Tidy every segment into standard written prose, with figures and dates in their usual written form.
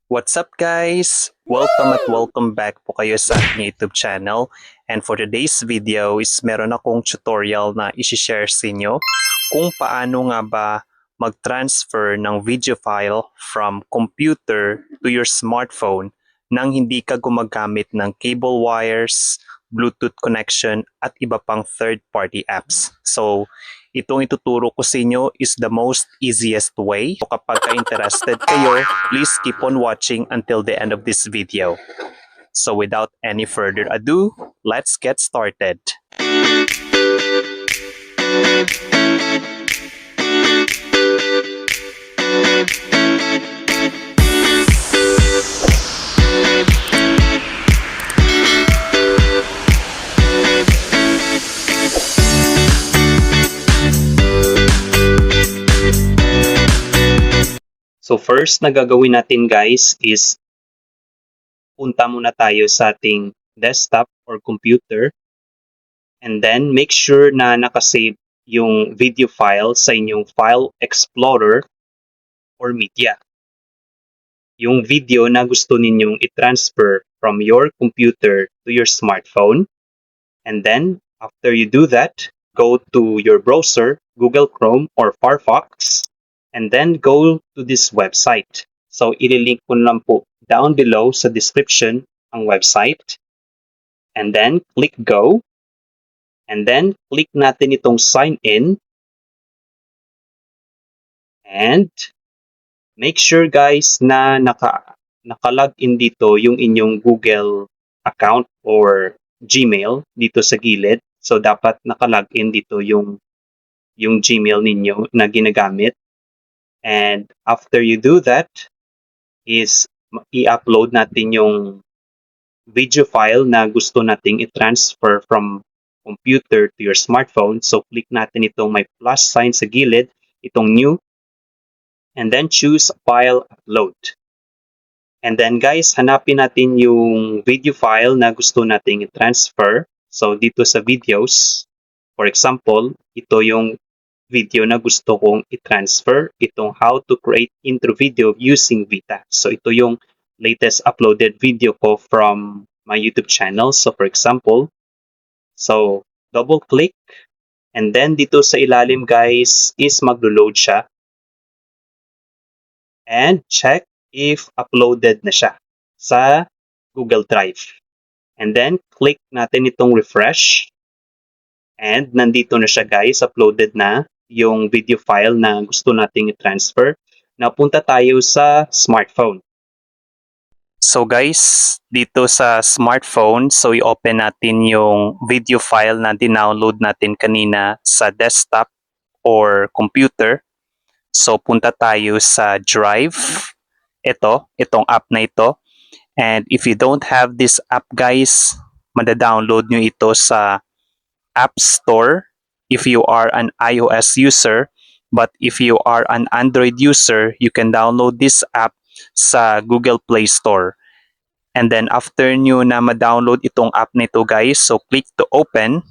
What's up guys? Welcome back po kayo sa aking YouTube channel. And for today's video is meron akong tutorial na isi-share sa inyo kung paano nga ba mag-transfer ng video file from computer to your smartphone nang hindi ka gumagamit ng cable wires, Bluetooth connection at iba pang third-party apps. So, itong ituturo ko sa inyo is the most easiest way. So kapag ka-interested kayo, please keep on watching until the end of this video. So without any further ado, let's get started. So first na gagawin natin guys is punta muna tayo sa ating desktop or computer and then make sure na nakasave yung video file sa inyong file explorer or media. Yung video na gusto ninyong i-transfer from your computer to your smartphone. And then after you do that, go to your browser, Google Chrome or Firefox, and then go to this website. So, ililink ko lang po down below sa description ang website. And then, click go. And then, click natin itong sign in. And make sure guys na naka-log in dito yung inyong Google account or Gmail dito sa gilid. So, dapat naka-log in dito yung Gmail ninyo na ginagamit. And after you do that, is i-upload natin yung video file na gusto nating i-transfer from computer to your smartphone. So click natin itong may plus sign sa gilid, itong new, and then choose file upload. And then guys, hanapin natin yung video file na gusto nating i-transfer. So dito sa videos, for example, ito yung video na gusto kong i-transfer, itong how to create intro video using Vita. So ito yung latest uploaded video ko from my YouTube channel. So for example, so double click and then dito sa ilalim guys is maglo-load siya. And check if uploaded na siya sa Google Drive. And then click natin itong refresh. And nandito na siya guys, uploaded na yung video file na gusto nating i-transfer. Napunta tayo sa smartphone. So guys, dito sa smartphone, so i-open natin yung video file na dinownload natin kanina sa desktop or computer. So punta tayo sa Drive. Itong app na ito. And if you don't have this app guys, mada-download nyo ito sa App Store if you are an iOS user, but if you are an Android user, you can download this app sa Google Play Store. And then after nyo na ma-download itong app nito guys, so click to open.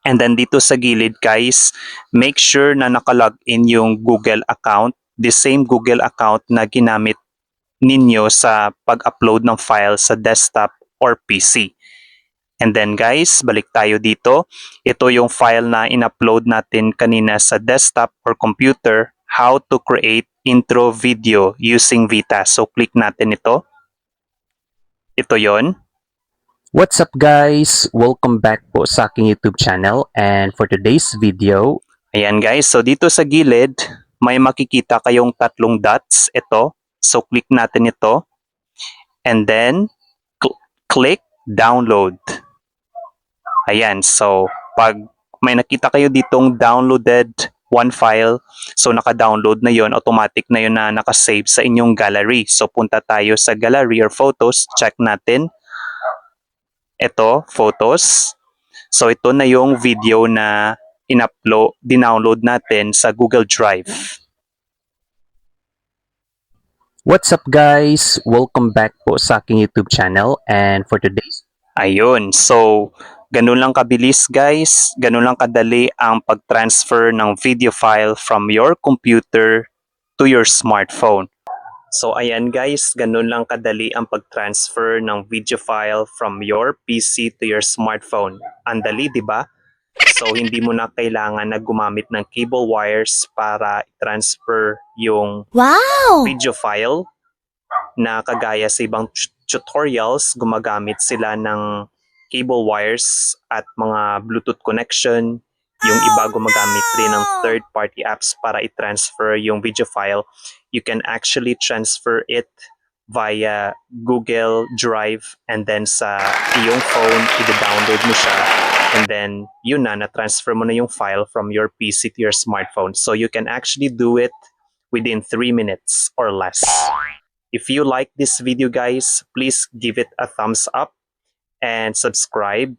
And then dito sa gilid guys, make sure na nakalog in yung Google account, the same Google account na ginamit ninyo sa pag-upload ng file sa desktop or PC. And then guys, balik tayo dito. Ito yung file na in-upload natin kanina sa desktop or computer, how to create intro video using Vita. So click natin ito. Ito yon. What's up guys? Welcome back po sa aking YouTube channel, and for today's video, ayan guys, so dito sa gilid, may makikita kayong tatlong dots. Ito. So click natin ito. And then click download. Ayan, so pag may nakita kayo ditong downloaded one file, so naka-download na yon, automatic na yon na nakasave sa inyong gallery. So punta tayo sa gallery or photos, check natin. Ito, photos. So ito na yung video na dinownload natin sa Google Drive. what's up guys? Welcome back po sa aking YouTube channel, and for today's Ayun, so ganun lang kabilis guys, ganun lang kadali ang pag-transfer ng video file from your computer to your smartphone. So ayan guys, ganun lang kadali ang pag-transfer ng video file from your PC to your smartphone. Ang dali, di ba? So hindi mo na kailangan na gumamit ng cable wires para i-transfer yung Wow! video file na kagaya sa ibang tutorials, gumagamit sila ng cable wires at mga Bluetooth connection. Yung iba gumagamit rin ng third-party apps para i-transfer yung video file. You can actually transfer it via Google Drive and then sa iyong phone, i-download mo siya and then yun na-transfer mo na yung file from your PC to your smartphone. So you can actually do it within 3 minutes or less. If you like this video guys, please give it a thumbs up and subscribe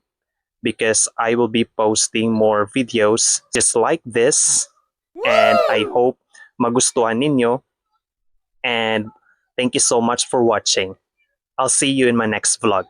because I will be posting more videos just like this and I hope magustuhan ninyo and thank you so much for watching. I'll see you in my next vlog.